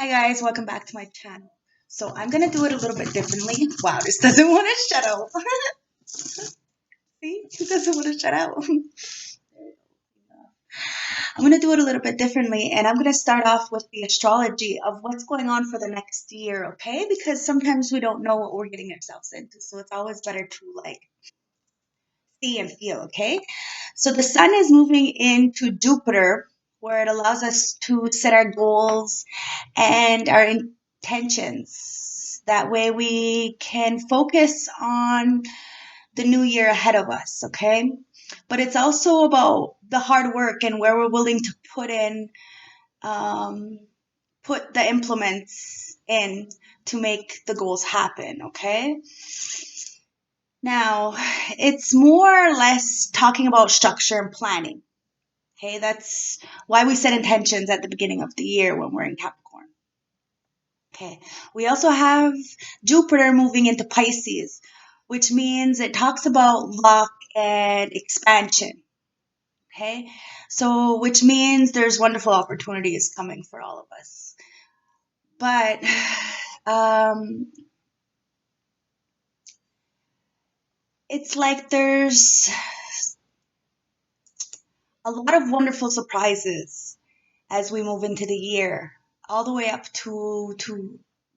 Hi guys, welcome back to my channel. So I'm gonna do it a little bit differently. Wow, this doesn't want to shut out. See, it doesn't want to shut out. I'm gonna do it a little bit differently, and I'm gonna start off with the astrology of what's going on for the next year, okay? Because sometimes we don't know what we're getting ourselves into, so it's always better to see and feel, okay? So the sun is moving into Jupiter, where it allows us to set our goals and our intentions. That way we can focus on the new year ahead of us, okay? But it's also about the hard work and where we're willing to um, put the implements in to make the goals happen, okay? Now, it's more or less talking about structure and planning. Okay, that's why we set intentions at the beginning of the year when we're in Capricorn. Okay, we also have Jupiter moving into Pisces, which means it talks about luck and expansion. Okay, so which means there's wonderful opportunities coming for all of us. But it's like there's a lot of wonderful surprises as we move into the year, all the way up to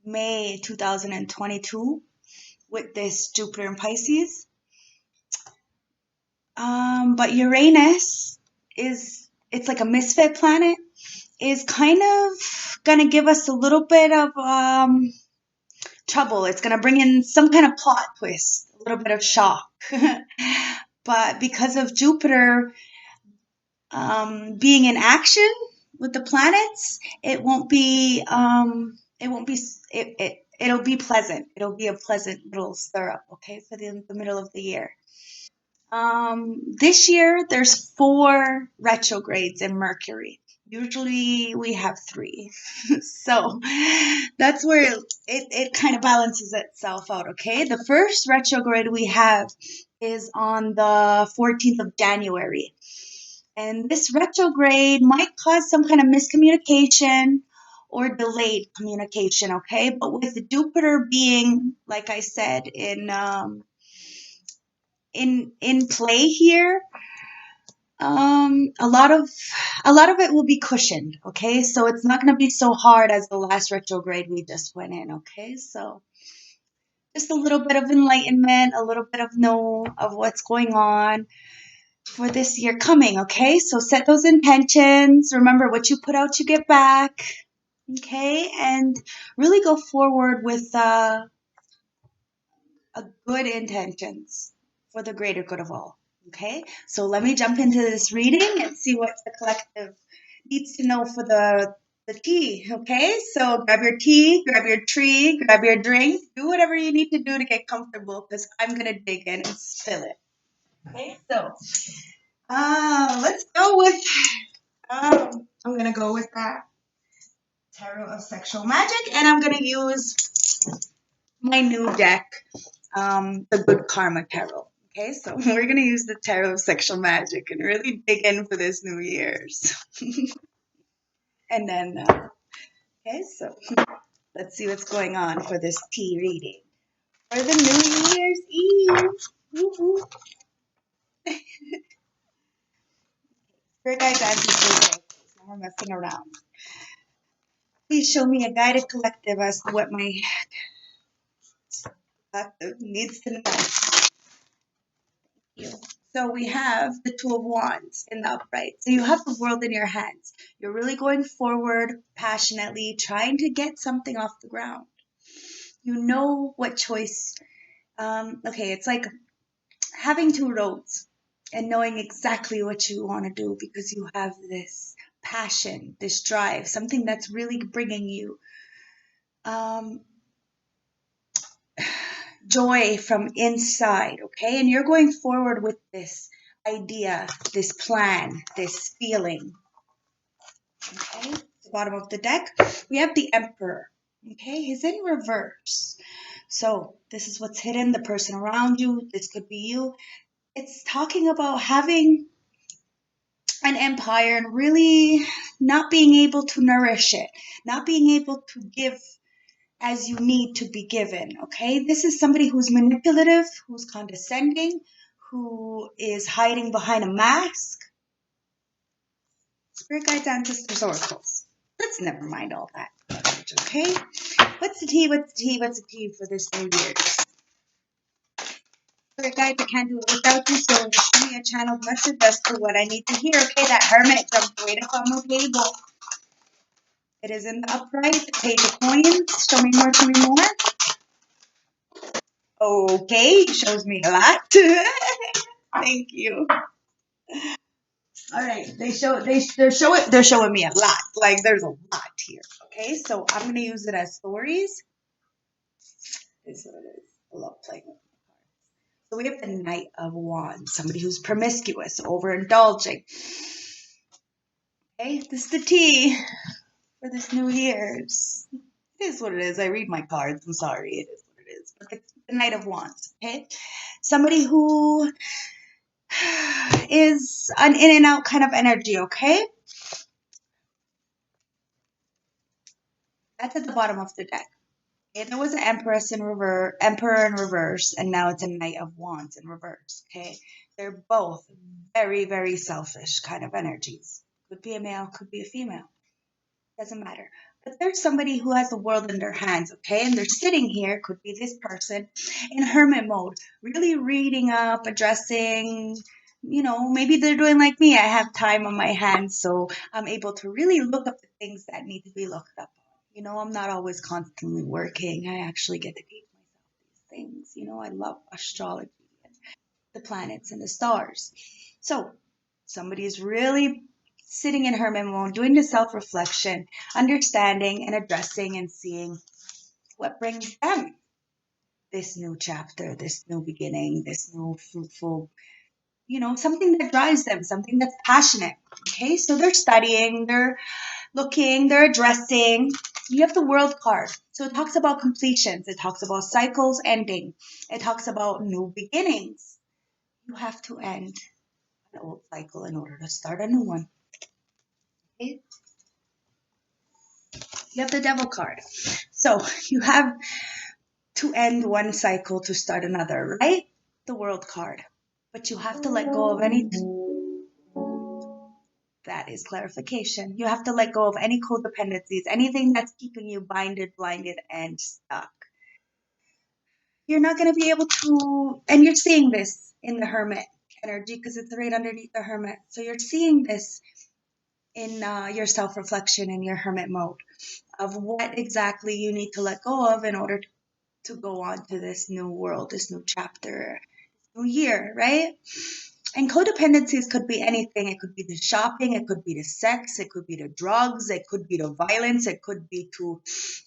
May 2022 with this Jupiter in Pisces. But Uranus it's like a misfit planet, is kind of gonna give us a little bit of trouble. It's gonna bring in some kind of plot twist, a little bit of shock. But because of Jupiter being in action with the planets, it'll be it'll be pleasant. It'll be a pleasant little stir up, okay, for the middle of the year. This year there's 4 retrogrades in Mercury. Usually we have 3. So that's where it kind of balances itself out, okay? The first retrograde we have is on the 14th of January. And this retrograde might cause some kind of miscommunication or delayed communication, okay? But with Jupiter being, like I said, in play here, a lot of it will be cushioned, okay? So it's not going to be so hard as the last retrograde we just went in, okay? So just a little bit of enlightenment, a little bit of know of what's going on for this year coming, okay? So set those intentions. Remember, what you put out, you get back, okay? And really go forward with a good intentions for the greater good of all, okay? So let me jump into this reading and see what the collective needs to know for the tea, okay? So grab your tea, grab your tree, grab your drink, do whatever you need to do to get comfortable because I'm going to dig in and spill it. Okay, so let's go with I'm gonna go with that Tarot of Sexual Magic, and I'm gonna use my new deck, the Good Karma Tarot. Okay, so we're gonna use the Tarot of Sexual Magic and really dig in for this New Year's. And then, okay, so let's see what's going on for this tea reading for the New Year's Eve. Woo-hoo. Spirit guides, ancestors, no more messing around. Please show me a guided collective as to what my collective needs to know. So we have the Two of Wands in the upright. So you have the world in your hands. You're really going forward passionately, trying to get something off the ground. You know what choice. Okay, it's like having 2 roads and knowing exactly what you want to do because you have this passion, this drive, something that's really bringing you um, joy from inside, okay? And you're going forward with this idea, this plan, this feeling, okay? The bottom of the deck, we have the Emperor, okay? He's in reverse. So this is what's hidden, the person around you. This could be you. It's talking about having an empire and really not being able to nourish it, not being able to give as you need to be given. Okay, this is somebody who's manipulative, who's condescending, who is hiding behind a mask. Spirit guides, ancestors, oracles. Let's never mind all that. Okay, what's the tea? What's the tea? What's the tea for this new year? Spirit guides, I can't do it without you, so just give me a channeled message as to what I need to hear. Okay, that hermit jumped right up on the table. It is in the upright, page of coins. Show me more, show me more. Okay, shows me a lot. Thank you. All right, they're showing me a lot. Like there's a lot here. Okay, so I'm gonna use it as stories. This is what it is. I love playing with it. So we have the Knight of Wands, somebody who's promiscuous, overindulging. Okay, this is the tea for this New Year's. It is what it is. I read my cards. I'm sorry. It is what it is. But the Knight of Wands. Okay, somebody who is an in and out kind of energy. Okay, that's at the bottom of the deck. Okay, there was an Emperor in reverse, and now it's a Knight of Wands in reverse. Okay, they're both very, very selfish kind of energies. Could be a male, could be a female. Doesn't matter. But there's somebody who has the world in their hands, okay? And they're sitting here, could be this person, in hermit mode, really reading up, addressing, maybe they're doing like me. I have time on my hands, so I'm able to really look up the things that need to be looked up. I'm not always constantly working. I actually get to teach myself these things. I love astrology, the planets and the stars. So somebody is really sitting in hermit mode, doing the self-reflection, understanding and addressing and seeing what brings them this new chapter, this new beginning, this new fruitful, something that drives them, something that's passionate. Okay, so they're studying, they're looking, they're addressing. You have the World card. So it talks about completions, it talks about cycles ending, it talks about new beginnings. You have to end an old cycle in order to start a new one. Okay? You have the Devil card. So you have to end one cycle to start another, right? The World card. But you have to let go of any. That is clarification. You have to let go of any codependencies, anything that's keeping you binded, blinded, and stuck. You're not going to be able to, and you're seeing this in the Hermit energy because it's right underneath the Hermit. So you're seeing this in your self-reflection in your Hermit mode of what exactly you need to let go of in order to go on to this new world, this new chapter, new year, right? And codependencies could be anything. It could be the shopping, it could be the sex, it could be the drugs, it could be the violence, it could be to,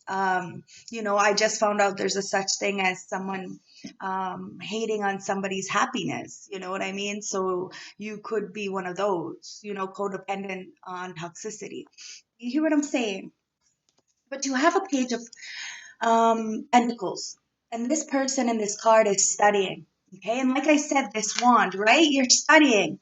I just found out there's a such thing as someone hating on somebody's happiness. You know what I mean? So you could be one of those, codependent on toxicity. You hear what I'm saying? But you have a page of pentacles, and this person in this card is studying. Okay, and like I said, this wand, right? You're studying,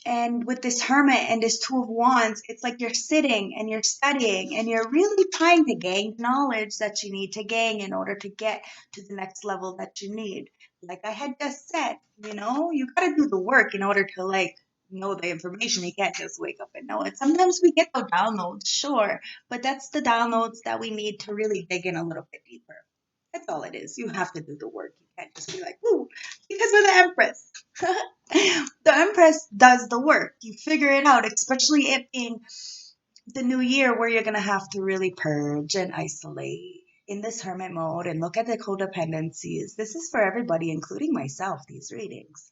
and with this hermit and this two of wands, it's like you're sitting and you're studying and you're really trying to gain knowledge that you need to gain in order to get to the next level that you need. Like I had just said, you got to do the work in order to know the information. You can't just wake up and know it. Sometimes we get the downloads, sure, but that's the downloads that we need to really dig in a little bit deeper. That's all it is. You have to do the work. You can't just be like, ooh, because we're the Empress. The Empress does the work. You figure it out, especially it being the new year where you're going to have to really purge and isolate in this hermit mode and look at the codependencies. This is for everybody, including myself, these readings.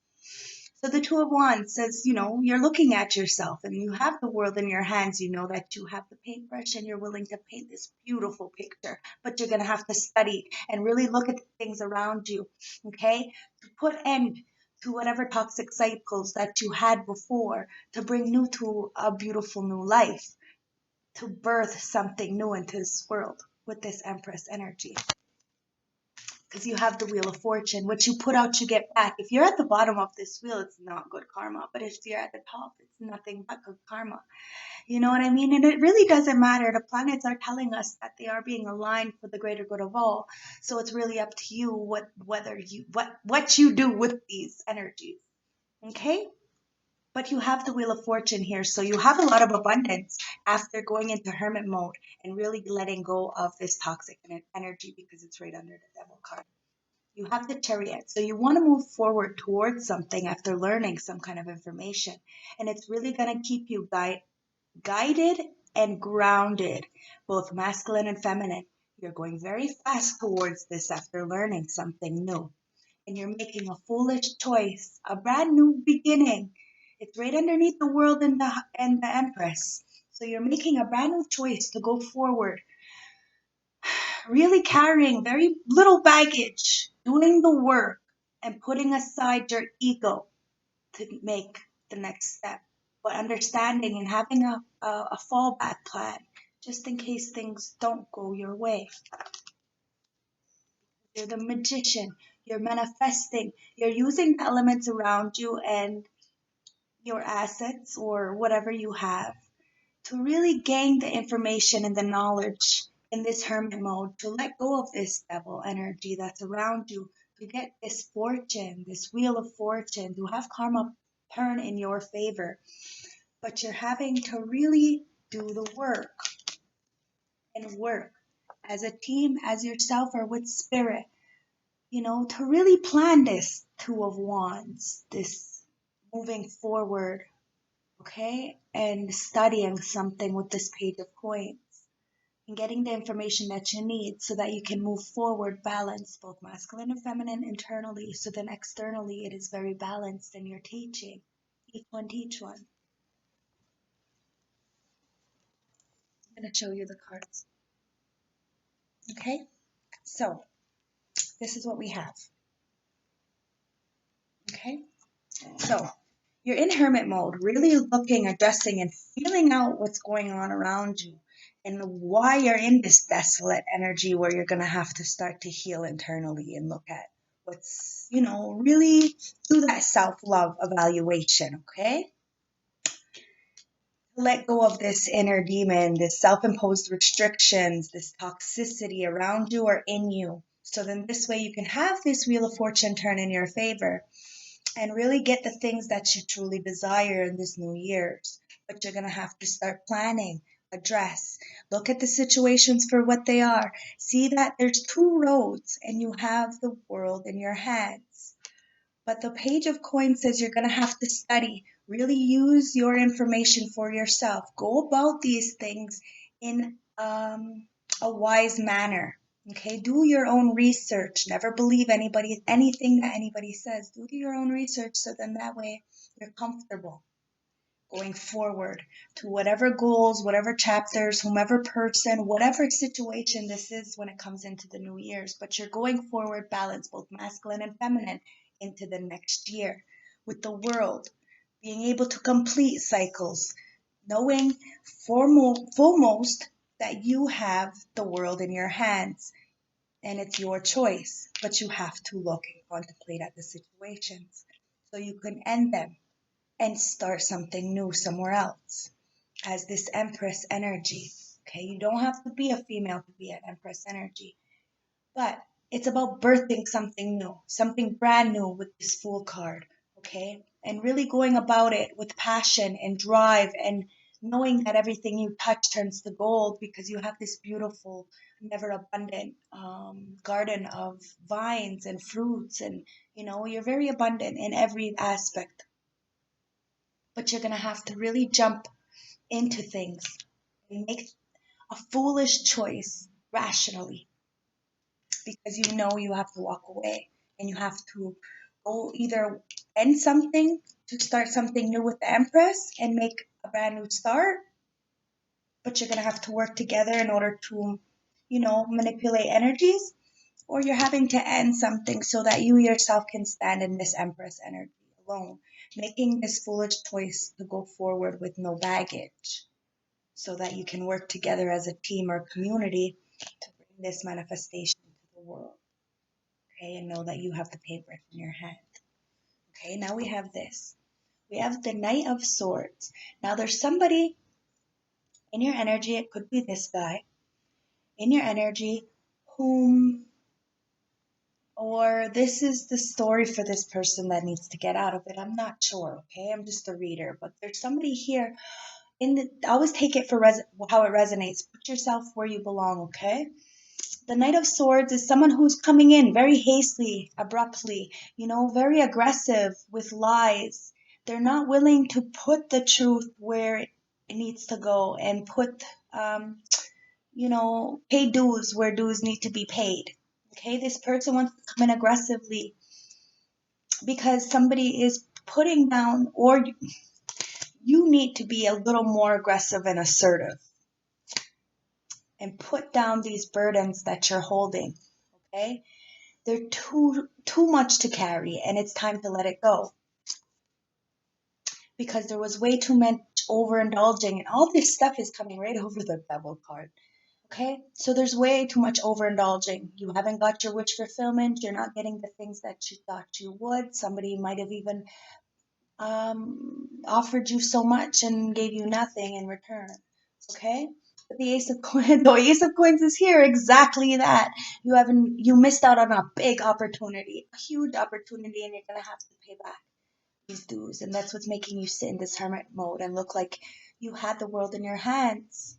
So the Two of Wands says, you're looking at yourself and you have the world in your hands. You know that you have the paintbrush and you're willing to paint this beautiful picture, but you're going to have to study and really look at the things around you, okay? To put end to whatever toxic cycles that you had before, to bring new to a beautiful new life, to birth something new into this world with this Empress energy. because you have the Wheel of Fortune. What you put out, you get back. If you're at the bottom of this wheel, it's not good karma. But if you're at the top, it's nothing but good karma. You know what I mean? And it really doesn't matter. The planets are telling us that they are being aligned for the greater good of all. So it's really up to you what you do with these energies. Okay? But you have the Wheel of Fortune here, so you have a lot of abundance after going into hermit mode and really letting go of this toxic energy because it's right under the Devil card. You have the Chariot, so you want to move forward towards something after learning some kind of information, and it's really going to keep you guided and grounded, both masculine and feminine. You're going very fast towards this after learning something new. And you're making a foolish choice, a brand new beginning. It's right underneath the world and the Empress. So you're making a brand new choice to go forward, really carrying very little baggage, doing the work and putting aside your ego to make the next step, but understanding and having a fallback plan just in case things don't go your way. You're the magician. You're manifesting. You're using the elements around you and your assets or whatever you have to really gain the information and the knowledge in this hermit mode, to let go of this devil energy that's around you, to get this fortune, this Wheel of Fortune, to have karma turn in your favor. But you're having to really do the work and work as a team, as yourself, or with spirit, to really plan this Two of Wands, this moving forward, okay, and studying something with this Page of Coins and getting the information that you need so that you can move forward balanced, both masculine and feminine internally, so then externally it is very balanced and you're teaching. Each one teach one. I'm going to show you the cards. Okay, so this is what we have. Okay, so you're in hermit mode, really looking, addressing, and feeling out what's going on around you and why you're in this desolate energy where you're going to have to start to heal internally and look at what's, really do that self-love evaluation, okay? Let go of this inner demon, this self-imposed restrictions, this toxicity around you or in you. So then this way you can have this Wheel of Fortune turn in your favor and really get the things that you truly desire in this new year's. But you're going to have to start planning, address, look at the situations for what they are. See that there's two roads and you have the world in your hands. But the Page of Coins says you're going to have to study, really use your information for yourself. Go about these things in a wise manner. Okay, do your own research. Never believe anything that anybody says. Do your own research so then that way you're comfortable going forward to whatever goals, whatever chapters, whomever person, whatever situation this is when it comes into the new year's. But you're going forward balanced, both masculine and feminine, into the next year with the world, being able to complete cycles, knowing foremost that you have the world in your hands and it's your choice, but you have to look and contemplate at the situations so you can end them and start something new somewhere else as this Empress energy. Okay, you don't have to be a female to be an Empress energy, but it's about birthing something new, something brand new with this Fool card. Okay, and really going about it with passion and drive and knowing that everything you touch turns to gold because you have this beautiful, never abundant garden of vines and fruits, and you're very abundant in every aspect, but you're going to have to really jump into things and make a foolish choice rationally because you have to walk away and you have to go either end something to start something new with the Empress and make a brand new start, but you're going to have to work together in order to, manipulate energies, or you're having to end something so that you yourself can stand in this Empress energy alone, making this foolish choice to go forward with no baggage so that you can work together as a team or community to bring this manifestation to the world. Okay, and know that you have the paintbrush in your hand. Okay, now we have this. We have the Knight of Swords. Now there's somebody in your energy, it could be this guy, in your energy, whom, or this is the story for this person that needs to get out of it. I'm not sure, okay? I'm just a reader, but there's somebody here always take it for how it resonates. Put yourself where you belong, okay? The Knight of Swords is someone who's coming in very hastily, abruptly, very aggressive with lies. They're not willing to put the truth where it needs to go and put, pay dues where dues need to be paid. Okay, this person wants to come in aggressively because somebody is putting down, or you need to be a little more aggressive and assertive and put down these burdens that you're holding. Okay, they're too much to carry, and it's time to let it go because there was way too much overindulging, and all this stuff is coming right over the Devil card. Okay, so there's way too much overindulging. You haven't got your wish fulfillment. You're not getting the things that you thought you would. Somebody might have even offered you so much and gave you nothing in return. Okay, but the Ace of Coins, the Ace of Coins is here. Exactly that. You missed out on a big opportunity, a huge opportunity, and you're gonna have to pay back these dues. And that's what's making you sit in this hermit mode and look like you had the world in your hands.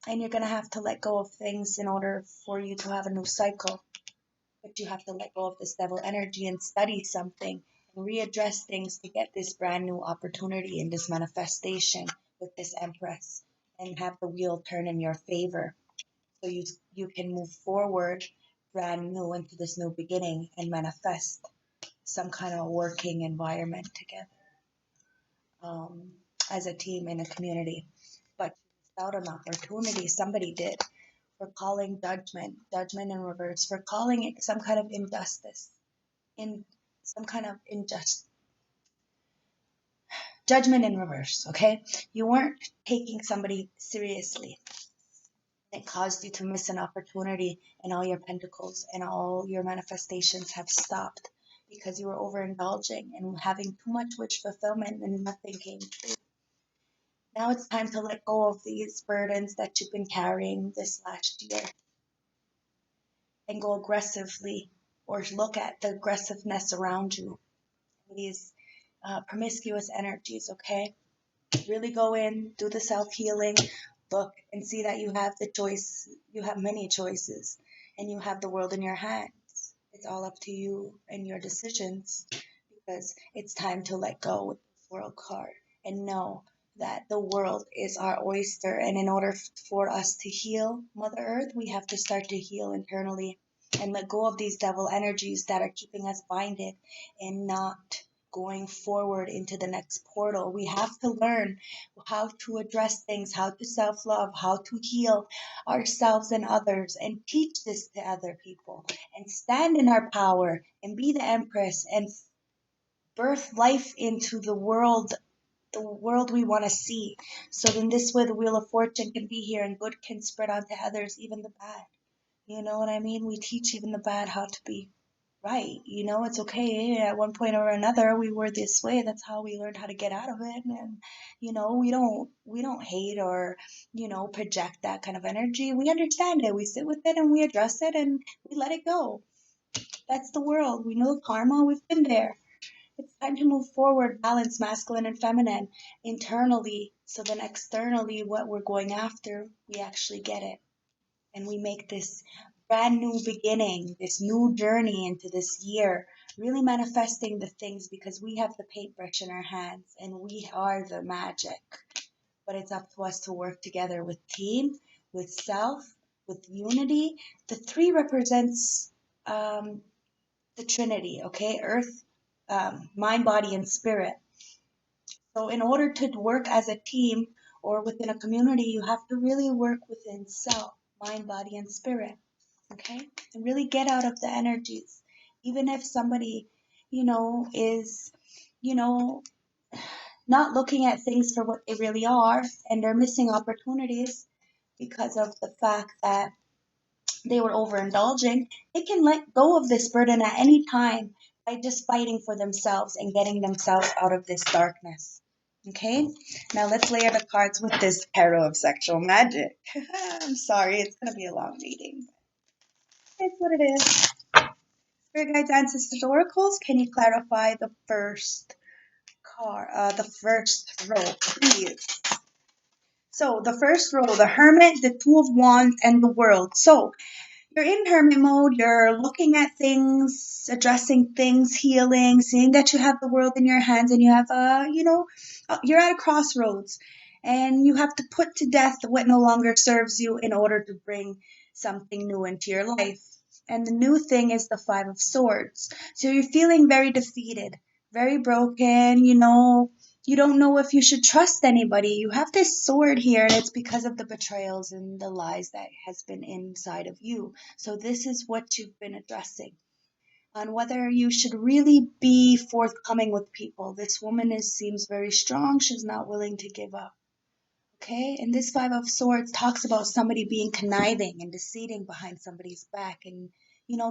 And you're gonna have to let go of things in order for you to have a new cycle. But you have to let go of this devil energy and study something and readdress things to get this brand new opportunity in this manifestation with this Empress and have the wheel turn in your favor. So you can move forward brand new into this new beginning and manifest some kind of working environment together as a team in a community. But without an opportunity, somebody did. For calling judgment in reverse, for calling it some kind of injustice, in some kind of judgment in reverse, okay? You weren't taking somebody seriously. It caused you to miss an opportunity, and all your pentacles and all your manifestations have stopped because you were overindulging and having too much wish fulfillment and nothing came true. Now it's time to let go of these burdens that you've been carrying this last year and go aggressively, or look at the aggressiveness around you, these promiscuous energies, okay? Really go in, do the self-healing, look and see that you have the choice, you have many choices, and you have the world in your hands. It's all up to you and your decisions, because it's time to let go with this world card and know that the world is our oyster. And in order for us to heal Mother Earth, we have to start to heal internally and let go of these devil energies that are keeping us binded and not going forward into the next portal. We have to learn how to address things, how to self-love, how to heal ourselves and others, and teach this to other people, and stand in our power and be the Empress and birth life into the world we want to see. So then this way the Wheel of Fortune can be here and good can spread onto others, even the bad. You know what I mean? We teach even the bad how to be right. It's okay. At one point or another we were this way. That's how we learned how to get out of it. And we don't hate or project that kind of energy. We understand it. We sit with it and we address it and we let it go. That's the world. We know karma. We've been there. It's time to move forward, balance masculine and feminine internally, so then externally what we're going after, we actually get it. And we make this brand new beginning, this new journey into this year, really manifesting the things, because we have the paintbrush in our hands and we are the magic. But it's up to us to work together with team, with self, with unity. The three represents the Trinity, okay? Earth, mind, body, and spirit. So in order to work as a team or within a community, you have to really work within self, mind, body, and spirit, okay? And really get out of the energies. Even if somebody, is, you know, not looking at things for what they really are, and they're missing opportunities because of the fact that they were overindulging, they can let go of this burden at any time by just fighting for themselves and getting themselves out of this darkness. Okay, now let's layer the cards with this tarot of sexual magic. I'm sorry, it's going to be a long reading. It's what it is. Spirit guides, ancestors, oracles, can you clarify the first card, the first row, please? So the first row, the Hermit, the Two of Wands, and the World. So you're in hermit mode, you're looking at things, addressing things, healing, seeing that you have the world in your hands and you have you're at a crossroads and you have to put to death what no longer serves you in order to bring something new into your life. And the new thing is the Five of Swords. So you're feeling very defeated, very broken, you don't know if you should trust anybody. You have this sword here, and it's because of the betrayals and the lies that has been inside of you. So this is what you've been addressing on whether you should really be forthcoming with people. This woman seems very strong. She's not willing to give up. Okay, and this Five of Swords talks about somebody being conniving and deceiving behind somebody's back and,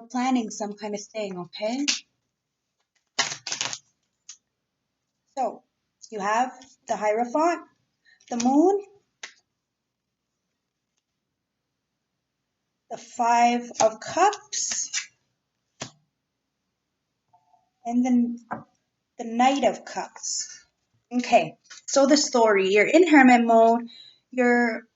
planning some kind of thing, okay? So you have the Hierophant, the Moon, the Five of Cups, and then the Knight of Cups. Okay, so the story, you're in hermit mode, you're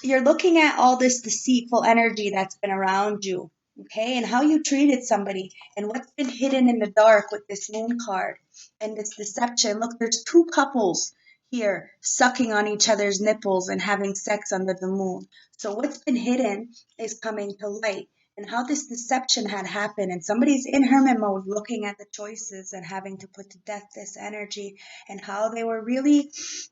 looking at all this deceitful energy that's been around you, okay, and how you treated somebody and what's been hidden in the dark with this moon card and this deception. Look, there's two couples here sucking on each other's nipples and having sex under the moon. So what's been hidden is coming to light. And how this deception had happened, and somebody's in hermit mode looking at the choices and having to put to death this energy, and how they were really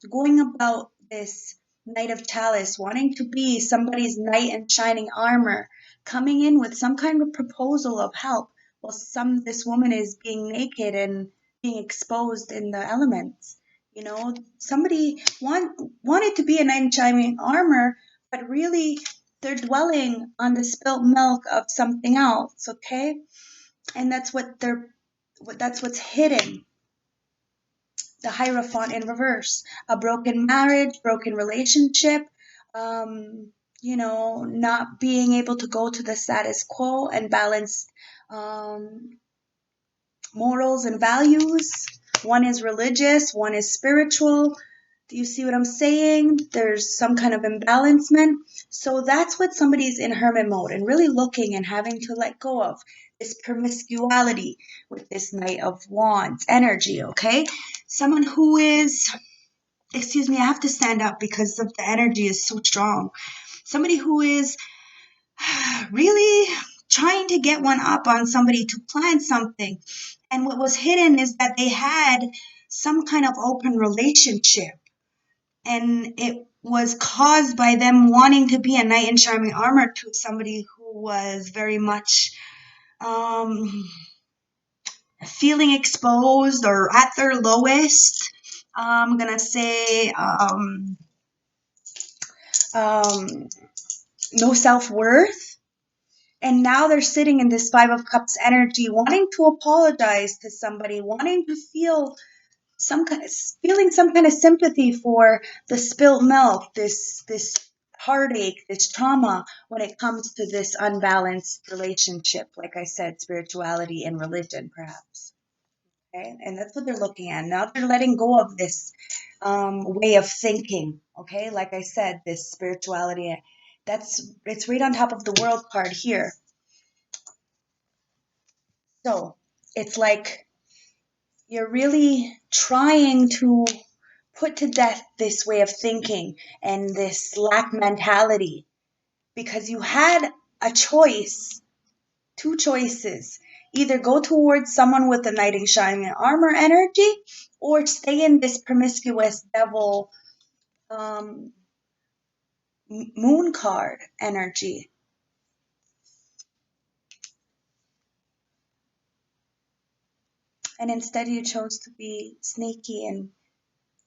going about this Knight of Chalice, wanting to be somebody's knight in shining armor, coming in with some kind of proposal of help, while this woman is being naked and being exposed in the elements. Somebody wanted to be a knight in shining armor, but really they're dwelling on the spilt milk of something else, okay? And that's what's hidden. The Hierophant in reverse, a broken marriage, broken relationship, not being able to go to the status quo and balance morals and values. One is religious, one is spiritual. Do you see what I'm saying? There's some kind of imbalancement. So that's what somebody's in hermit mode and really looking and having to let go of this promiscuity with this Knight of Wands energy, okay? Someone who is, excuse me, I have to stand up because of the energy is so strong. Somebody who is really trying to get one up on somebody to plan something. And what was hidden is that they had some kind of open relationship. And it was caused by them wanting to be a knight in shining armor to somebody who was very much feeling exposed or at their lowest. I'm going to say no self-worth. And now they're sitting in this Five of Cups energy, wanting to apologize to somebody, wanting to feel feeling some kind of sympathy for the spilt milk, this heartache, this trauma when it comes to this unbalanced relationship. Like I said, spirituality and religion, perhaps. Okay, and that's what they're looking at. Now they're letting go of this way of thinking. Okay, like I said, this spirituality. It's right on top of the World card here. So it's like you're really trying to put to death this way of thinking and this lack mentality because you had a choice, two choices. Either go towards someone with the knight in shining armor energy or stay in this promiscuous devil moon card energy. And instead you chose to be sneaky and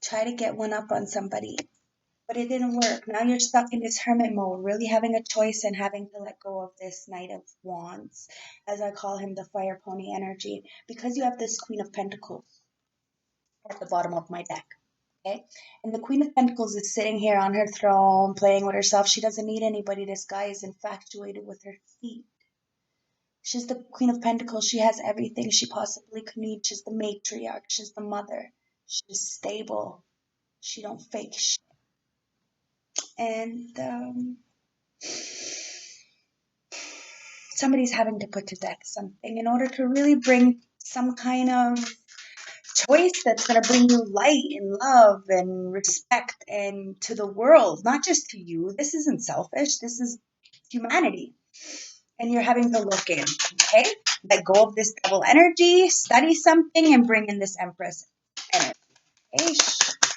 try to get one up on somebody. But it didn't work. Now you're stuck in this hermit mode, really having a choice and having to let go of this Knight of Wands, as I call him, the fire pony energy, because you have this Queen of Pentacles at the bottom of my deck. Okay? And the Queen of Pentacles is sitting here on her throne, playing with herself. She doesn't need anybody. This guy is infatuated with her feet. She's the Queen of Pentacles. She has everything she possibly could need. She's the matriarch. She's the mother. She's stable. She don't fake shit. And somebody's having to put to death something in order to really bring some kind of choice that's going to bring you light and love and respect and to the world, not just to you. This isn't selfish. This is humanity. And you're having to look in, okay? Let go of this devil energy, study something, and bring in this Empress energy. Okay?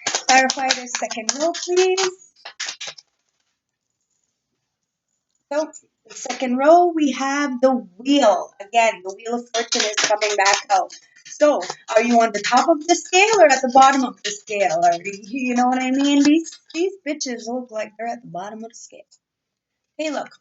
Clarify the second row, please. So, the second row, we have the wheel. Again, the Wheel of Fortune is coming back out. So, are you on the top of the scale or at the bottom of the scale? Or, you know what I mean? These bitches look like they're at the bottom of the scale. Hey, look.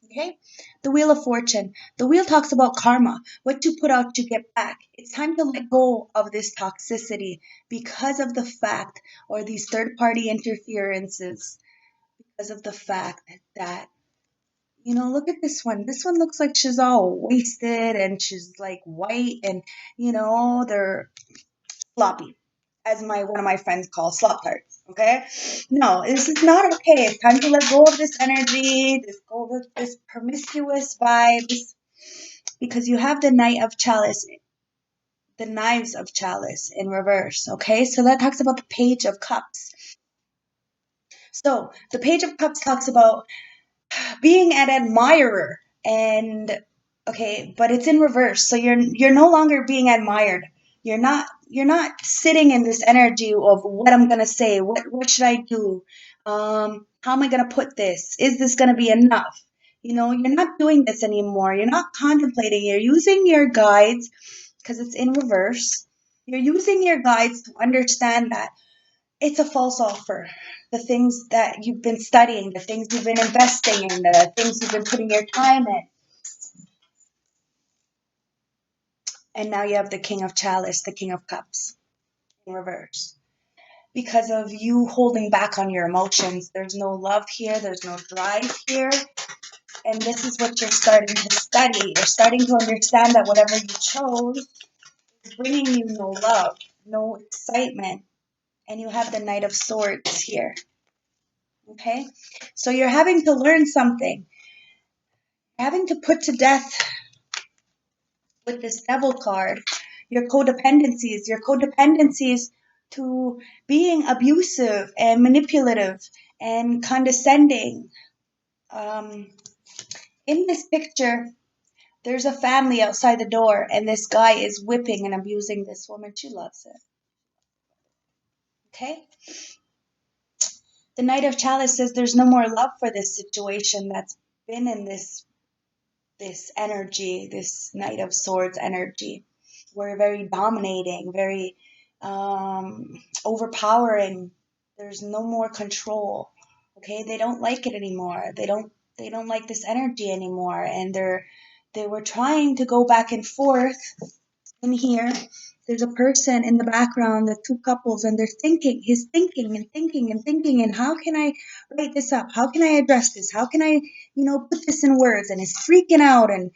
Okay? The Wheel of Fortune. The wheel talks about karma. What you put out, you get back. It's time to let go of this toxicity because of the fact, or these third-party interferences, because of the fact that, you know, look at this one. This one looks like she's all wasted and she's like white and, you know, they're sloppy, as one of my friends call slop tarts. Okay? No, this is not okay. It's time to let go of this energy, this promiscuous vibes, because you have the Knight of Chalice, the Knives of Chalice in reverse. Okay? So that talks about the Page of Cups. So the Page of Cups talks about being an admirer, and okay, but it's in reverse. So you're no longer being admired. You're not sitting in this energy of what I'm gonna say, what should I do, how am I gonna put this, is this gonna be enough? You know, you're not doing this anymore. You're not contemplating. You're using your guides, because it's in reverse. You're using your guides to understand that it's a false offer. The things that you've been studying, the things you've been investing in, the things you've been putting your time in. And now you have the King of Chalice, the King of Cups in reverse. Because of you holding back on your emotions, there's no love here, there's no drive here. And this is what you're starting to study. You're starting to understand that whatever you chose is bringing you no love, no excitement. And you have the Knight of Swords here. Okay? So you're having to learn something. Having to put to death with this devil card your codependencies to being abusive and manipulative and condescending. In this picture, there's a family outside the door, and this guy is whipping and abusing this woman. She loves it. Okay? The Knight of Chalice says there's no more love for this situation that's been in this energy, this Knight of Swords energy. We're very dominating, very overpowering. There's no more control. Okay, they don't like it anymore. They don't like this energy anymore, and they were trying to go back and forth in here. There's a person in the background, the two couples, and he's thinking and thinking and thinking, and how can I write this up? How can I address this? How can I, put this in words? And he's freaking out, and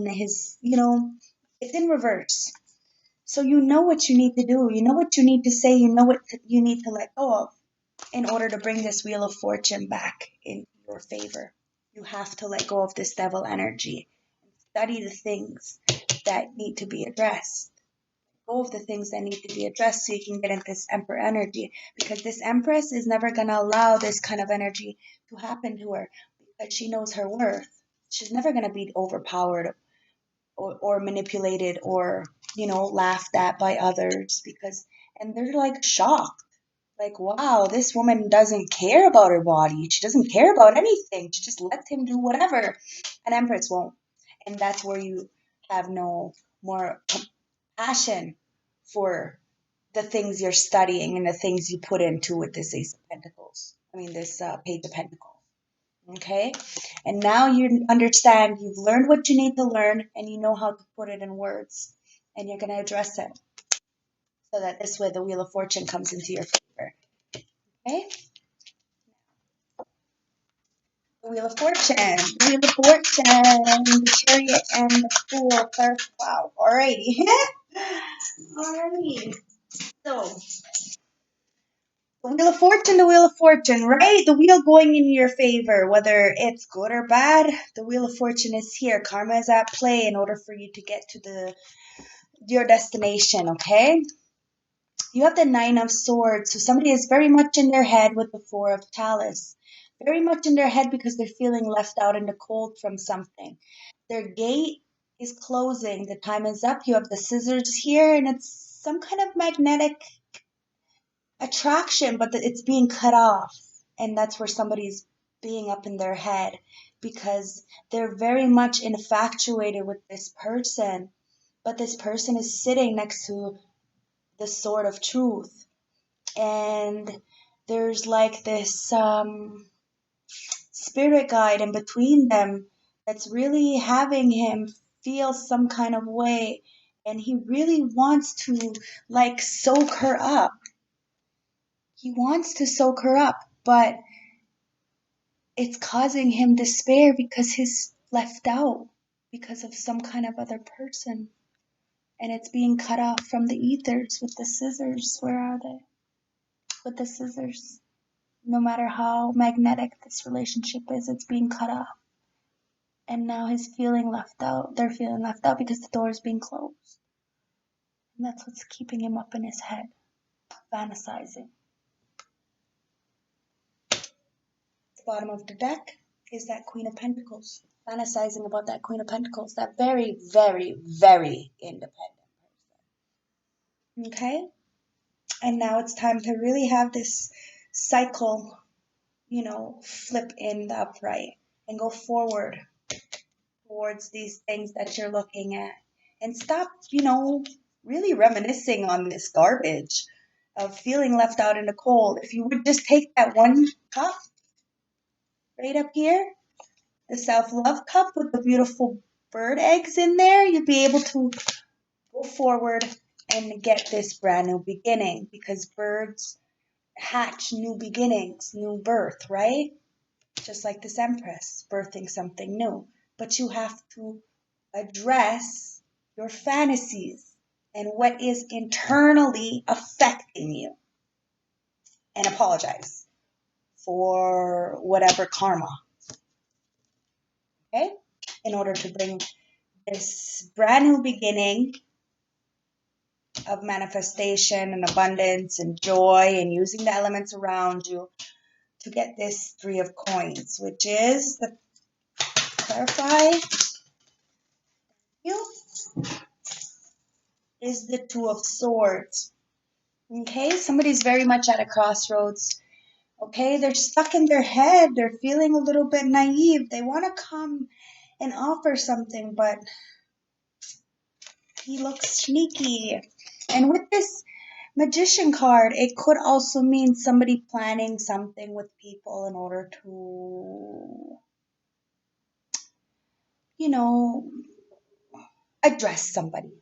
his, it's in reverse. So you know what you need to do. You know what you need to say. You know what you need to let go of in order to bring this Wheel of Fortune back in your favor. You have to let go of this devil energy. Study the things that need to be addressed. Go of the things that need to be addressed so you can get into this Emperor energy, because this Empress is never going to allow this kind of energy to happen to her, because she knows her worth. She's never going to be overpowered or manipulated or, laughed at by others, and they're like shocked. Like, wow, this woman doesn't care about her body. She doesn't care about anything. She just lets him do whatever. An Empress won't. And that's where you have no more passion for the things you're studying and the things you put into with this Ace of Pentacles. this Page of Pentacles. Okay, and now you understand, you've learned what you need to learn, and you know how to put it in words, and you're going to address it so that this way the Wheel of Fortune comes into your favor. Okay, the Wheel of Fortune, the Wheel of Fortune, the Chariot, and the Fool. Wow, alrighty. Alrighty. So, the Wheel of Fortune, right? The wheel going in your favor, whether it's good or bad, the Wheel of Fortune is here. Karma is at play in order for you to get to your destination, okay? You have the Nine of Swords, so somebody is very much in their head with the Four of Chalice. Very much in their head because they're feeling left out in the cold from something. Their gate is closing. The time is up. You have the Scissors here, and it's some kind of magnetic attraction, but it's being cut off. And that's where somebody's being up in their head because they're very much infatuated with this person. But this person is sitting next to the Sword of Truth. And there's like this spirit guide in between them that's really having him feel some kind of way. And he really wants to like soak her up. He wants to soak her up, but it's causing him despair because he's left out because of some kind of other person. And it's being cut off from the ethers with the scissors. Where are they? With the scissors. No matter how magnetic this relationship is, it's being cut off. And now he's feeling left out. They're feeling left out because the door is being closed. And that's what's keeping him up in his head, fantasizing. The bottom of the deck is that Queen of Pentacles, fantasizing about that Queen of Pentacles, that very, very, very independent person. Okay? And now it's time to really have this cycle, flip in the upright and go forward towards these things that you're looking at. And stop, really reminiscing on this garbage of feeling left out in the cold. If you would just take that one cup right up here, the self-love cup with the beautiful bird eggs in there, you'd be able to go forward and get this brand new beginning, because birds hatch new beginnings, new birth, right? Just like this Empress birthing something new. But you have to address your fantasies and what is internally affecting you and apologize for whatever karma, okay? In order to bring this brand new beginning of manifestation and abundance and joy and using the elements around you to get this Three of Coins, which is the clarify you is the Two of Swords. Okay, somebody's very much at a crossroads. Okay, they're stuck in their head. They're feeling a little bit naive. They want to come and offer something, but he looks sneaky. And with this Magician card, it could also mean somebody planning something with people in order to, address somebody.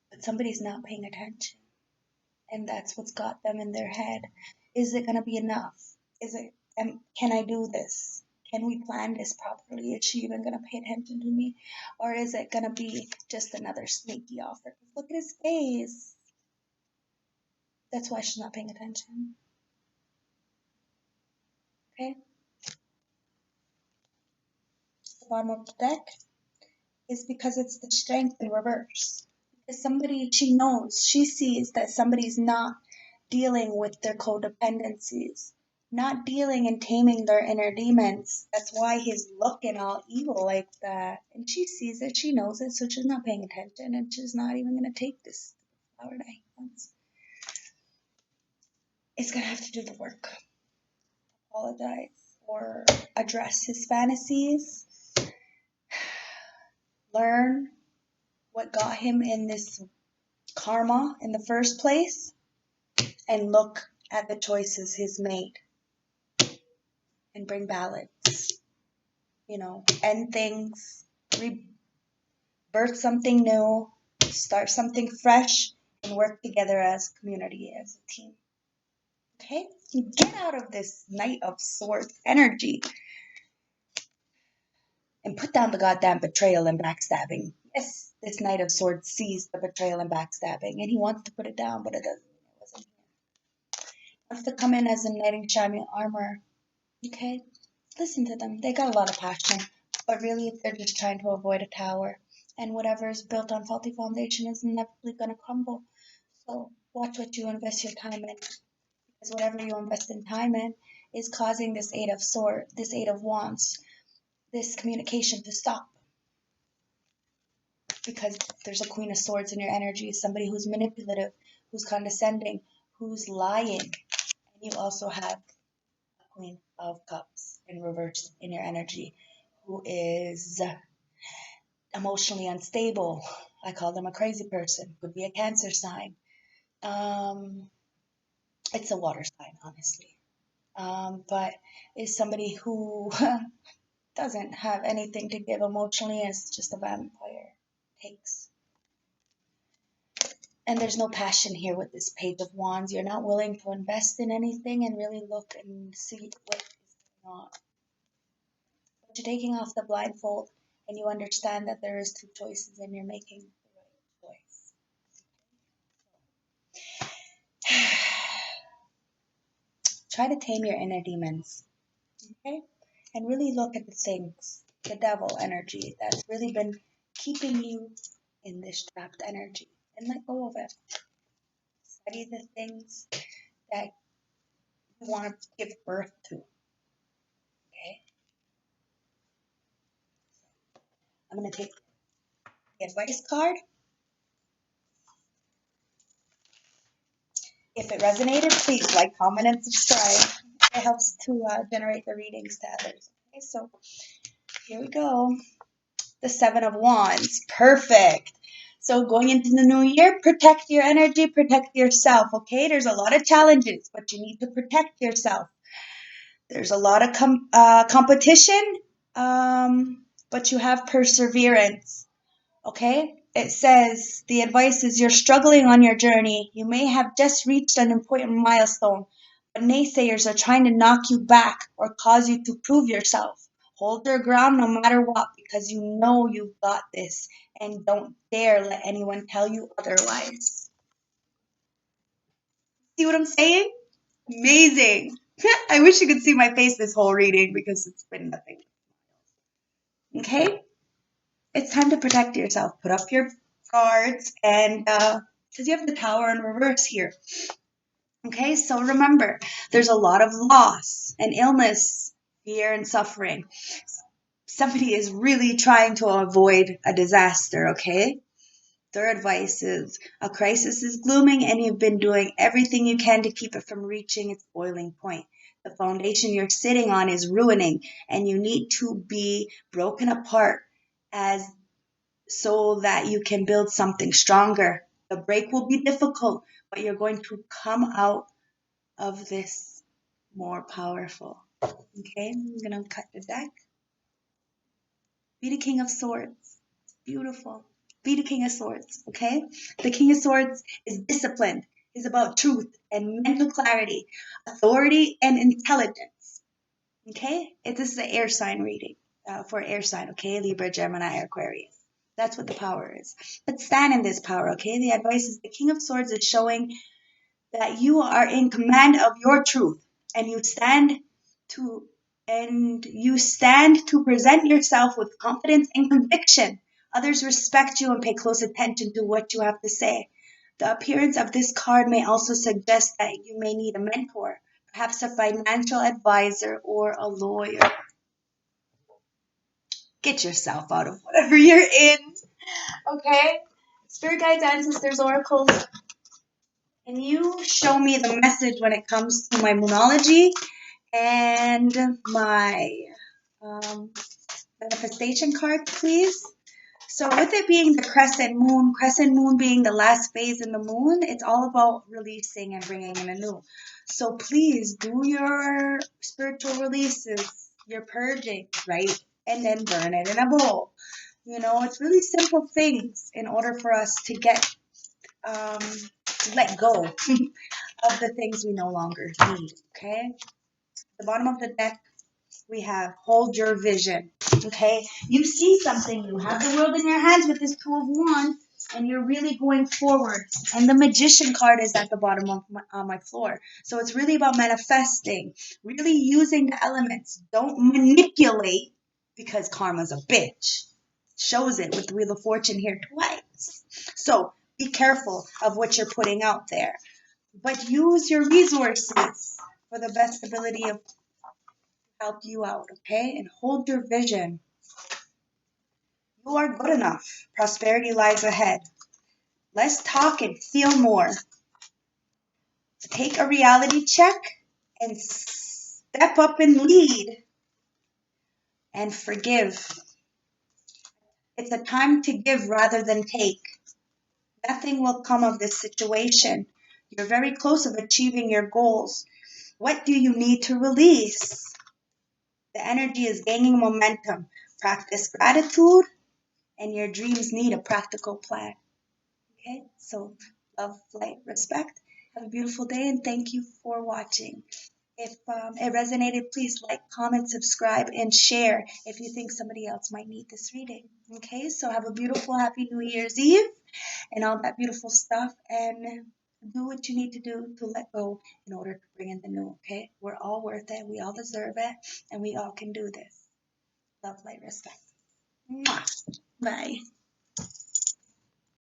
But somebody's not paying attention. And that's what's got them in their head. Is it going to be enough? Can I do this? Can we plan this properly? Is she even going to pay attention to me? Or is it going to be just another sneaky offer? Look at his face. That's why she's not paying attention. Okay? The bottom of the deck is because it's the Strength in reverse. Because she sees that somebody's not dealing with their codependencies, not dealing and taming their inner demons. That's why he's looking all evil like that. And she sees it, she knows it, so she's not paying attention, and she's not even going to take this flower that he wants. It's going to have to do the work. Apologize or address his fantasies. Learn what got him in this karma in the first place, and look at the choices he's made. and bring balance. You know, end things, rebirth something new, start something fresh, and work together as a community, as a team. Okay? Get out of this Knight of Swords energy and put down the goddamn betrayal and backstabbing. Yes, this Knight of Swords sees the betrayal and backstabbing, and he wants to put it down, but it doesn't. It wasn't here. He wants to come in as a knight in shining armor. Okay? Listen to them. They got a lot of passion, but really they're just trying to avoid a tower. And whatever is built on faulty foundation is inevitably going to crumble. So watch what you invest your time in, because whatever you invest in time in is causing this Eight of Swords, this Eight of Wands, this communication to stop. Because there's a Queen of Swords in your energy, somebody who's manipulative, who's condescending, who's lying. And you also have a Queen of Cups in reverse in your energy, who is emotionally unstable. I call them a crazy person. Could be a Cancer sign. It's a water sign, honestly. But is somebody who doesn't have anything to give emotionally, is just a vampire. Takes. And there's no passion here with this Page of Wands. You're not willing to invest in anything and really look and see what is going on. But you're taking off the blindfold and you understand that there is two choices and you're making the right choice. Try to tame your inner demons. Okay? And really look at the things, the devil energy that's really been keeping you in this trapped energy, and let go of it. Study the things that you want to give birth to. Okay? I'm going to take the advice card. If it resonated, please like, comment, and subscribe. It helps to generate the readings to others. Okay, so here we go. The Seven of Wands. Perfect. So going into the new year, protect your energy, protect yourself, okay? There's a lot of challenges, but you need to protect yourself. There's a lot of competition, but you have perseverance, okay? It says, the advice is you're struggling on your journey. You may have just reached an important milestone, but naysayers are trying to knock you back or cause you to prove yourself. Hold your ground no matter what, because you know you've got this, and don't dare let anyone tell you otherwise. See what I'm saying? Amazing. I wish you could see my face this whole reading because it's been nothing. Okay? It's time to protect yourself. Put up your guards, and because you have the Tower in reverse here. Okay, so remember, there's a lot of loss and illness, fear, and suffering. Somebody is really trying to avoid a disaster, okay? Their advice is a crisis is glooming and you've been doing everything you can to keep it from reaching its boiling point. The foundation you're sitting on is ruining and you need to be broken apart as so that you can build something stronger. The break will be difficult, but you're going to come out of this more powerful. Okay, I'm going to cut the deck. Be the King of Swords. It's beautiful. Be the King of Swords, okay? The King of Swords is disciplined. He's about truth and mental clarity, authority, and intelligence, okay? This is an air sign reading for air sign, okay? Libra, Gemini, Aquarius. That's what the power is. But stand in this power, okay? The advice is the King of Swords is showing that you are in command of your truth and you stand to present yourself with confidence and conviction. Others respect you and pay close attention to what you have to say. The appearance of this card may also suggest that you may need a mentor, perhaps a financial advisor or a lawyer. Get yourself out of whatever you're in, okay? Spirit guides, ancestors, oracles, can you show me the message when it comes to my moonology and my manifestation card, please? So with it being the crescent moon being the last phase in the moon, it's all about releasing and bringing in a new. So please do your spiritual releases, your purging, right? And then burn it in a bowl. You know, it's really simple things in order for us to get um, let go of the things we no longer need. Okay. The bottom of the deck, we have hold your vision. Okay, you see something, you have the world in your hands with this Two of Wands, and you're really going forward. And the Magician card is at the bottom of my floor. So it's really about manifesting, really using the elements. Don't manipulate, because karma's a bitch. Shows it with the Wheel of Fortune here twice. So be careful of what you're putting out there. But use your resources for the best ability of help you out, okay? And hold your vision. You are good enough. Prosperity lies ahead. Let's talk and feel more. Take a reality check and step up and lead and forgive. It's a time to give rather than take. Nothing will come of this situation. You're very close of achieving your goals. What do you need to release? The energy is gaining momentum. Practice gratitude, and your dreams need a practical plan. Okay, so love, light, respect. Have a beautiful day, and thank you for watching. If it resonated, please like, comment, subscribe, and share if you think somebody else might need this reading. Okay, so have a beautiful, happy New Year's Eve and all that beautiful stuff, and do what you need to do to let go in order to bring in the new. Okay, we're all worth it, we all deserve it, and we all can do this. Love, light, respect. Mwah. Bye.